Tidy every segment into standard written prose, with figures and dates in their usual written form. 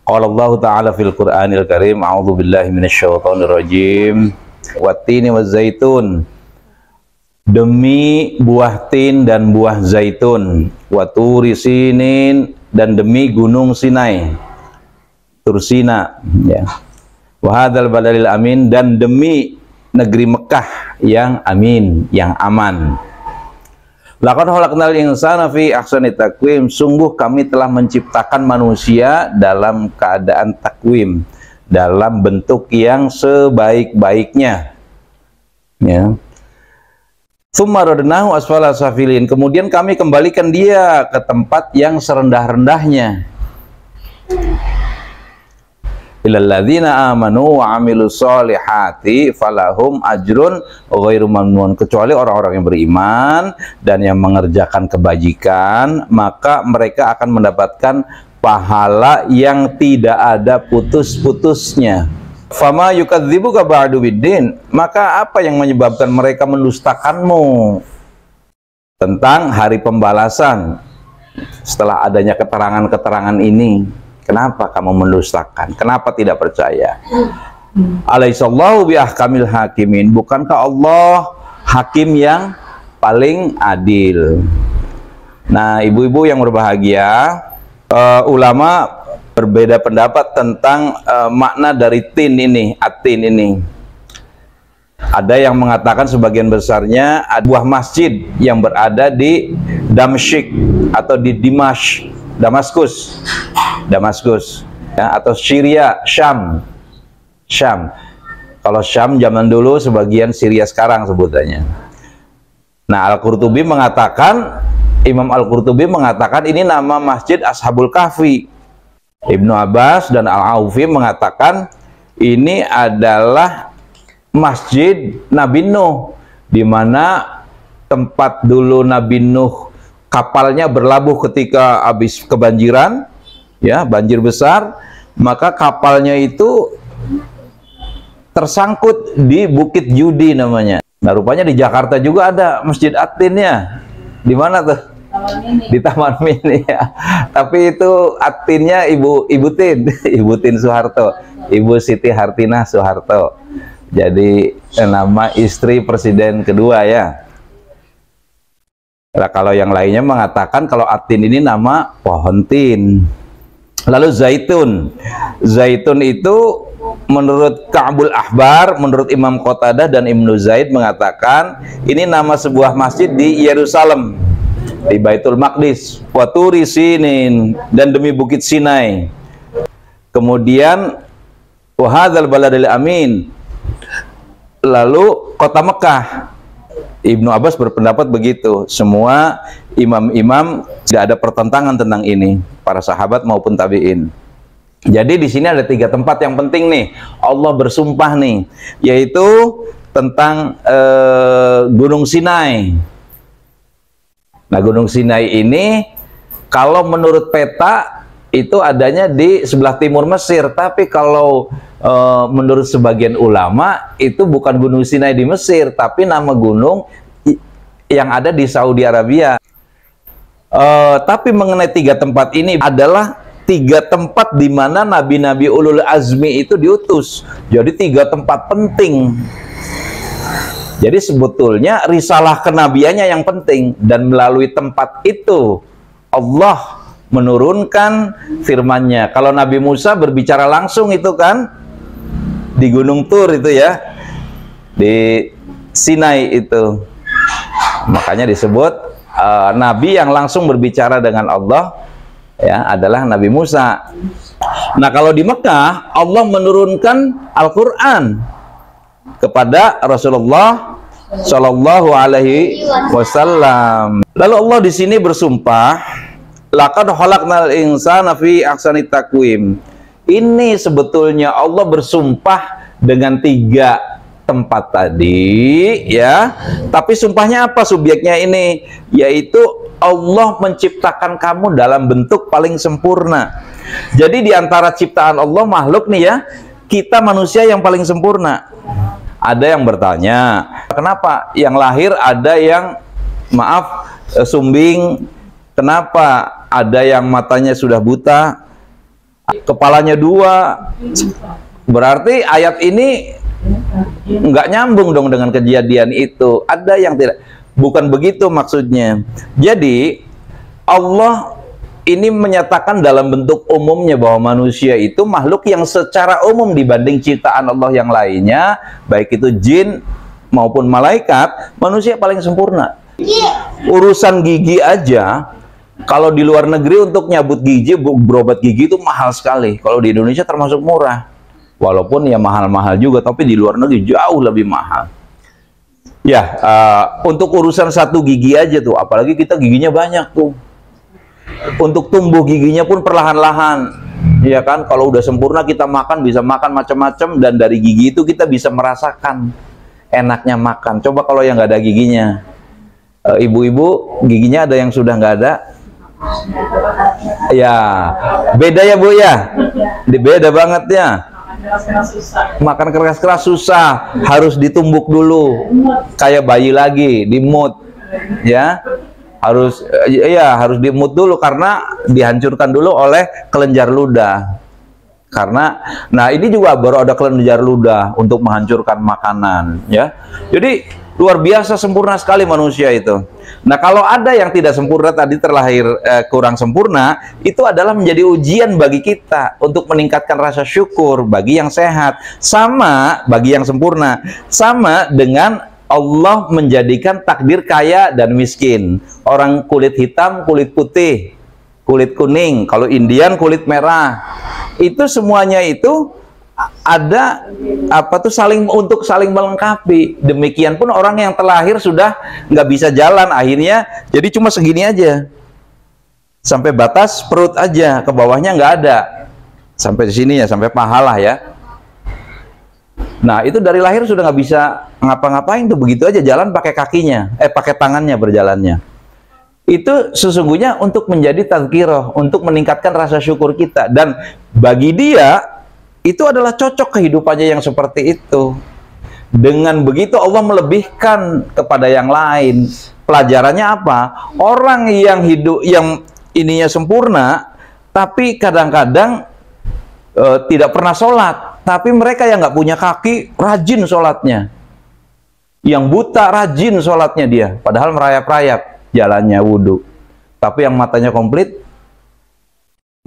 Qala Allah Ta'ala fil Qur'anil Karim, a'udzu billahi minasyaitonir rajim. Wattini waz-zaitun, demi buah tin dan buah zaitun. Waturi sinin, dan demi gunung Sinai, Tursina, ya. Wahadzal baladil amin, dan demi negeri Mekah yang amin, yang aman. Laqad khalaqnal insana fi ahsani taqwim, sungguh kami telah menciptakan manusia dalam keadaan takwim, dalam bentuk yang sebaik-baiknya, ya. Tsumma radnahu asfala safilin, kemudian kami kembalikan dia ke tempat yang serendah-rendahnya. Illal ladzina amanu wa amilus solihati falahum ajrun ghairu mamnun, kecuali orang-orang yang beriman dan yang mengerjakan kebajikan, maka mereka akan mendapatkan pahala yang tidak ada putus-putusnya. Fama yukadzibuka ba'du biddin, maka apa yang menyebabkan mereka mendustakanmu tentang hari pembalasan setelah adanya keterangan-keterangan ini? Kenapa kamu mendustakan? Kenapa tidak percaya? Alaihissallahu biahkamil hakimin, bukankah Allah hakim yang paling adil? Nah, ibu-ibu yang berbahagia, ulama berbeda pendapat tentang makna dari tin ini, atin ini. Ada yang mengatakan sebagian besarnya ada buah masjid yang berada di Damsyik atau di Damaskus, ya, atau Syria, Syam. Kalau Syam zaman dulu, sebagian Syria sekarang sebutannya. Nah, Al-Qurtubi mengatakan, Imam Al-Qurtubi mengatakan ini nama Masjid Ashabul Kahfi. Ibnu Abbas dan Al-Aufi mengatakan ini adalah Masjid Nabi Nuh, di mana tempat dulu Nabi Nuh kapalnya berlabuh ketika habis kebanjiran, ya, banjir besar, maka kapalnya itu tersangkut di Bukit Judi namanya. Nah, rupanya di Jakarta juga ada Masjid Atinnya. Di mana tuh? Di Taman Mini, ya. Tapi itu Atinnya Ibu Tin, Ibu Tin Soeharto, Ibu Siti Hartinah Soeharto. Jadi nama istri presiden kedua, ya. Nah, kalau yang lainnya mengatakan kalau atin ini nama pohon tin. Lalu zaitun. Zaitun itu menurut Ka'bul Ahbar, menurut Imam Qatadah dan Ibnu Zaid mengatakan ini nama sebuah masjid di Yerusalem, di Baitul Maqdis. Waturi sinin, dan demi bukit Sinai. Kemudian wahadzal baladil amin. Lalu kota Mekah. Ibnu Abbas berpendapat begitu. Semua imam-imam tidak ada pertentangan tentang ini, para sahabat maupun tabi'in. Jadi di sini ada 3 tempat yang penting nih. Allah bersumpah nih, yaitu tentang Gunung Sinai. Nah, Gunung Sinai ini kalau menurut peta itu adanya di sebelah timur Mesir, tapi kalau menurut sebagian ulama itu bukan Gunung Sinai di Mesir, tapi nama gunung yang ada di Saudi Arabia. Tapi mengenai 3 tempat ini adalah 3 tempat di mana nabi-nabi ulul azmi itu diutus. Jadi 3 tempat penting. Jadi sebetulnya risalah kenabiannya yang penting, dan melalui tempat itu Allah menurunkan firman-Nya. Kalau Nabi Musa berbicara langsung itu kan di Gunung Tur itu, ya, di Sinai itu. Makanya disebut nabi yang langsung berbicara dengan Allah, ya, adalah Nabi Musa. Nah, kalau di Mekah Allah menurunkan Al-Qur'an kepada Rasulullah Shallallahu Alaihi Wasallam. Lalu Allah di sini bersumpah, laqad khalaqnal insana fi ahsani taqwim. Ini sebetulnya Allah bersumpah dengan 3 tempat tadi, ya. Tapi sumpahnya apa subjeknya ini? Yaitu Allah menciptakan kamu dalam bentuk paling sempurna. Jadi di antara ciptaan Allah makhluk nih, ya, kita manusia yang paling sempurna. Ada yang bertanya, kenapa yang lahir ada yang sumbing? Kenapa ada yang matanya sudah buta? kepalanya 2. Berarti ayat ini nggak nyambung dong dengan kejadian itu. Ada yang tidak. Bukan begitu maksudnya. Jadi Allah ini menyatakan dalam bentuk umumnya bahwa manusia itu makhluk yang secara umum dibanding ciptaan Allah yang lainnya, baik itu jin maupun malaikat, manusia paling sempurna. Urusan gigi aja, kalau di luar negeri untuk nyabut gigi, berobat gigi itu mahal sekali. Kalau di Indonesia termasuk murah. Walaupun ya mahal-mahal juga, tapi di luar negeri jauh lebih mahal. Ya, untuk urusan satu gigi aja tuh, apalagi kita giginya banyak tuh. Untuk tumbuh giginya pun perlahan-lahan, ya kan? Kalau udah sempurna kita makan, bisa makan macam-macam, dan dari gigi itu kita bisa merasakan enaknya makan. Coba kalau yang nggak ada giginya, ibu-ibu giginya ada yang sudah nggak ada, ya beda ya Bu ya, beda banget ya. Makan keras-keras susah, harus ditumbuk dulu, kayak bayi lagi, dimut, ya. Harus dimut dulu karena dihancurkan dulu oleh kelenjar ludah. Karena nah ini juga baru ada kelenjar ludah untuk menghancurkan makanan, ya. Jadi luar biasa sempurna sekali manusia itu. Nah, kalau ada yang tidak sempurna tadi, terlahir kurang sempurna, itu adalah menjadi ujian bagi kita untuk meningkatkan rasa syukur bagi yang sehat, sama bagi yang sempurna, sama dengan Allah menjadikan takdir kaya dan miskin. Orang kulit hitam, kulit putih, kulit kuning, kalau Indian kulit merah. Itu semuanya itu ada untuk saling melengkapi. Demikian pun orang yang terlahir sudah nggak bisa jalan, akhirnya jadi cuma segini aja. Sampai batas perut aja, ke bawahnya nggak ada. Sampai di sini ya, sampai paha lah ya. Nah, itu dari lahir sudah nggak bisa ngapa-ngapain tuh, begitu aja jalan pakai kakinya, pakai tangannya berjalannya. Itu sesungguhnya untuk menjadi tazkirah, untuk meningkatkan rasa syukur kita. Dan bagi dia, itu adalah cocok kehidupannya yang seperti itu. Dengan begitu Allah melebihkan kepada yang lain. Pelajarannya apa? Orang yang hidup, yang ininya sempurna, tapi kadang-kadang tidak pernah sholat. Tapi mereka yang nggak punya kaki, rajin sholatnya. Yang buta, rajin sholatnya dia. Padahal merayap-rayap jalannya wudhu. Tapi yang matanya komplit,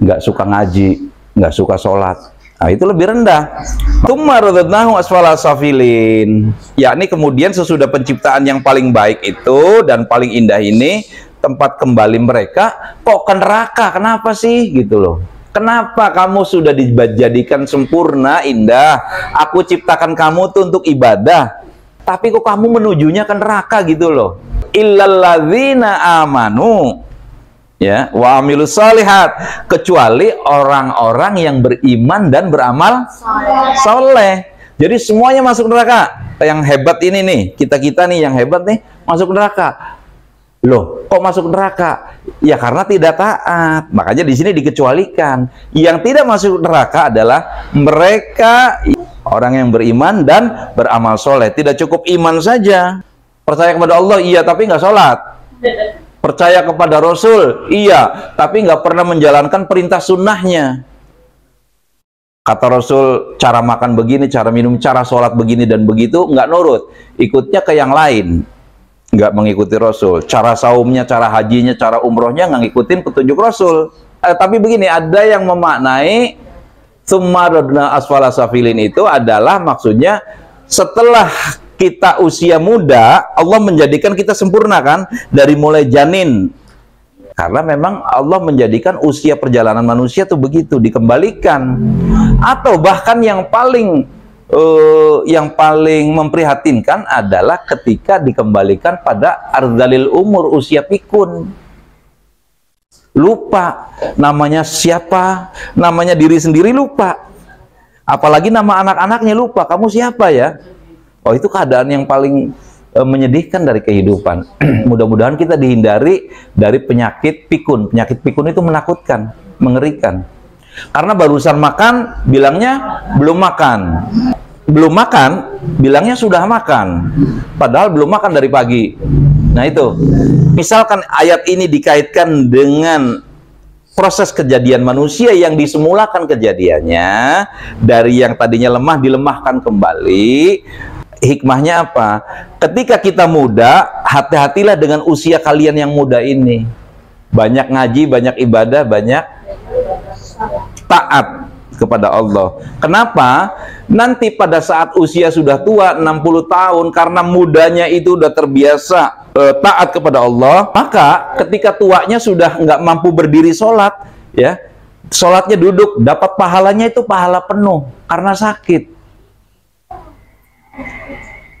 nggak suka ngaji, nggak suka sholat. Nah, itu lebih rendah. Tsumma radadnahu asfala safilin. Yakni kemudian sesudah penciptaan yang paling baik itu dan paling indah ini, tempat kembali mereka kok ke neraka. Kenapa sih? Gitu loh. Kenapa kamu sudah dijadikan sempurna, indah? Aku ciptakan kamu tuh untuk ibadah. Tapi kok kamu menujunya ke neraka gitu loh. Illalladzina amanu, ya, wa amilus shalihat, kecuali orang-orang yang beriman dan beramal soleh. Jadi semuanya masuk neraka. Yang hebat ini nih, kita-kita nih yang hebat nih, masuk neraka. Loh, kok masuk neraka? Ya karena tidak taat. Makanya di sini dikecualikan. Yang tidak masuk neraka adalah mereka orang yang beriman dan beramal soleh. Tidak cukup iman saja. Percaya kepada Allah, iya, tapi nggak sholat. Percaya kepada Rasul, iya, tapi nggak pernah menjalankan perintah sunnahnya. Kata Rasul, cara makan begini, cara minum, cara sholat begini dan begitu, nggak nurut. Ikutnya ke yang lain. Nggak mengikuti Rasul. Cara saumnya, cara hajinya, cara umrohnya nggak ngikutin petunjuk Rasul. Tapi begini, ada yang memaknai tsumma radadna asfala safilin itu adalah maksudnya setelah kita usia muda, Allah menjadikan kita sempurna kan, dari mulai janin. Karena memang Allah menjadikan usia perjalanan manusia tuh begitu, dikembalikan. Atau bahkan yang paling memprihatinkan adalah ketika dikembalikan pada ardalil umur, usia pikun. Lupa namanya siapa, namanya diri sendiri lupa. Apalagi nama anak-anaknya lupa, kamu siapa ya? Oh, itu keadaan yang paling menyedihkan dari kehidupan. Mudah-mudahan kita dihindari dari penyakit pikun. Penyakit pikun itu menakutkan, mengerikan. Karena barusan makan, bilangnya belum makan. Belum makan, bilangnya sudah makan. Padahal belum makan dari pagi. Nah itu, misalkan ayat ini dikaitkan dengan proses kejadian manusia yang disemulakan kejadiannya dari yang tadinya lemah dilemahkan kembali. Hikmahnya apa? Ketika kita muda, hati-hatilah dengan usia kalian yang muda ini. Banyak ngaji, banyak ibadah, banyak taat kepada Allah. Kenapa? Nanti pada saat usia sudah tua, 60 tahun, karena mudanya itu udah terbiasa taat kepada Allah, maka ketika tuanya sudah nggak mampu berdiri sholat, ya, sholatnya duduk, dapat pahalanya itu pahala penuh karena sakit.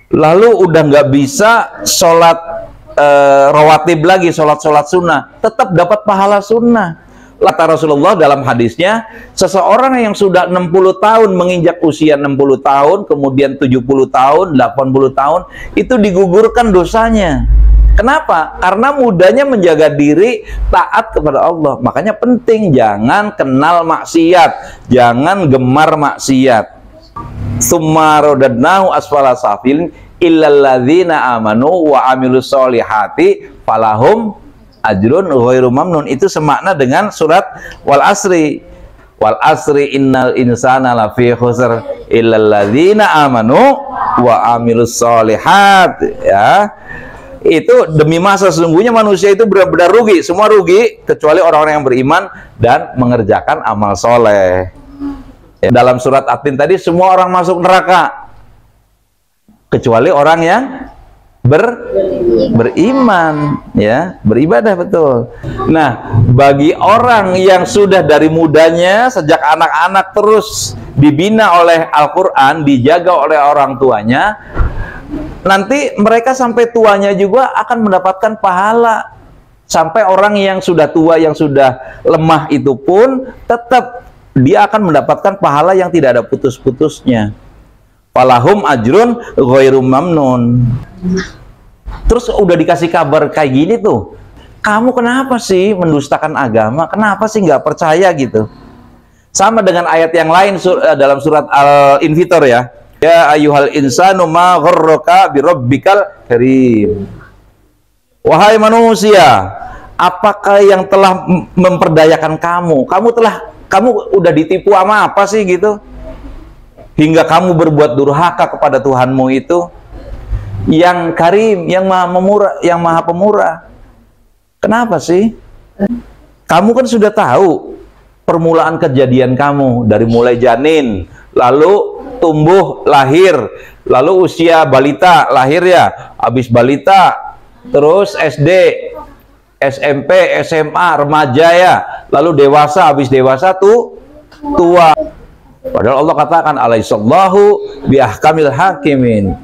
Lalu udah nggak bisa sholat rawatib lagi, sholat sunnah, tetap dapat pahala sunnah. Kata Rasulullah dalam hadisnya, seseorang yang sudah 60 tahun menginjak usia 60 tahun, kemudian 70 tahun, 80 tahun, itu digugurkan dosanya. Kenapa? Karena mudanya menjaga diri taat kepada Allah. Makanya penting jangan kenal maksiat, jangan gemar maksiat. Tsumma radadnahu asfala safilin illal ladzina amanu wa amilus solihati falahum ajrun ghairu mamnun. Itu semakna dengan surat wal asri. Wal asri innal insana lafi khusr illal ladzina amanu wa amilus solihat, ya. Itu demi masa sesungguhnya manusia itu benar-benar rugi, semua rugi kecuali orang-orang yang beriman dan mengerjakan amal soleh. Ya, dalam surat At-Tin tadi semua orang masuk neraka kecuali orang yang beriman, ya, beribadah betul. Nah, bagi orang yang sudah dari mudanya sejak anak-anak terus dibina oleh Al-Quran, dijaga oleh orang tuanya, nanti mereka sampai tuanya juga akan mendapatkan pahala. Sampai orang yang sudah tua, yang sudah lemah itu pun tetap dia akan mendapatkan pahala yang tidak ada putus-putusnya. Falahum ajrun ghairu mamnun. Terus udah dikasih kabar kayak gini tuh, kamu kenapa sih mendustakan agama? Kenapa sih nggak percaya gitu? Sama dengan ayat yang lain dalam surat Al-Infitor, ya. Ya ayyuhal insanu ma gharraka birabbikal karim. Wahai manusia, apakah yang telah memperdayakan kamu? Kamu udah ditipu sama apa sih gitu? Hingga kamu berbuat durhaka kepada Tuhanmu itu yang karim, yang maha pemurah. Kenapa sih? Kamu kan sudah tahu permulaan kejadian kamu dari mulai janin, lalu tumbuh, lahir, lalu usia balita, lahir ya, habis balita, terus SD, SMP, SMA, remaja ya, lalu dewasa, habis dewasa tuh tua. Padahal Allah katakan alaihissallahu biahkamil hakimin.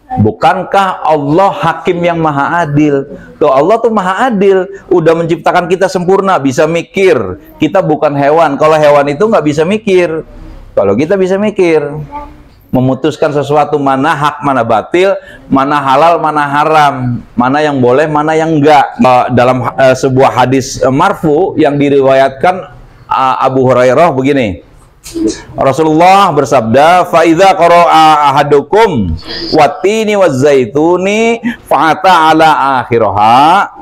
Bukankah Allah hakim yang maha adil? Tuh, Allah tuh maha adil, udah menciptakan kita sempurna, bisa mikir. Kita bukan hewan. Kalau hewan itu nggak bisa mikir. Kalau kita bisa mikir, memutuskan sesuatu mana hak, mana batil, mana halal, mana haram, mana yang boleh, mana yang enggak. Dalam sebuah hadis marfu yang diriwayatkan Abu Hurairah begini, Rasulullah bersabda, fa idza qara'a ahadukum watini wazaituni fa'ata ala akhiraha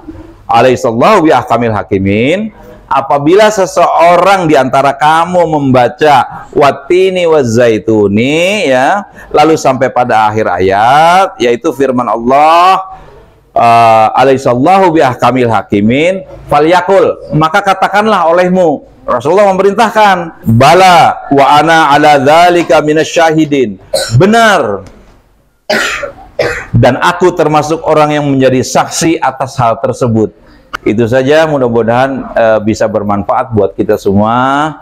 alaihissallahu bi ahkamil hakimin. Apabila seseorang di antara kamu membaca watini wazaituni, ya, lalu sampai pada akhir ayat, yaitu firman Allah alaihissallahu bi ahkamil hakimin, falyakul, maka katakanlah olehmu. Rasulullah memerintahkan, bala wa ana ala dzalika minasyahidin. Benar. Dan aku termasuk orang yang menjadi saksi atas hal tersebut. Itu saja, mudah-mudahan bisa bermanfaat buat kita semua.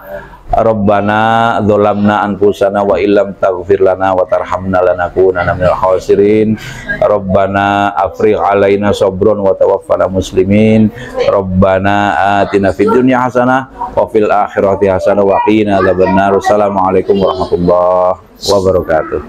Rabbana dzolamna anfusana wa illam taghfir lana wa tarhamna lanakunanna minal khasirin. Rabbana afrigh alaina sabran wa tawaffana muslimin. Rabbana atina fid dunya hasanah wa fil akhirati hasanah wa qina adzabannar. Assalamualaikum warahmatullahi wabarakatuh.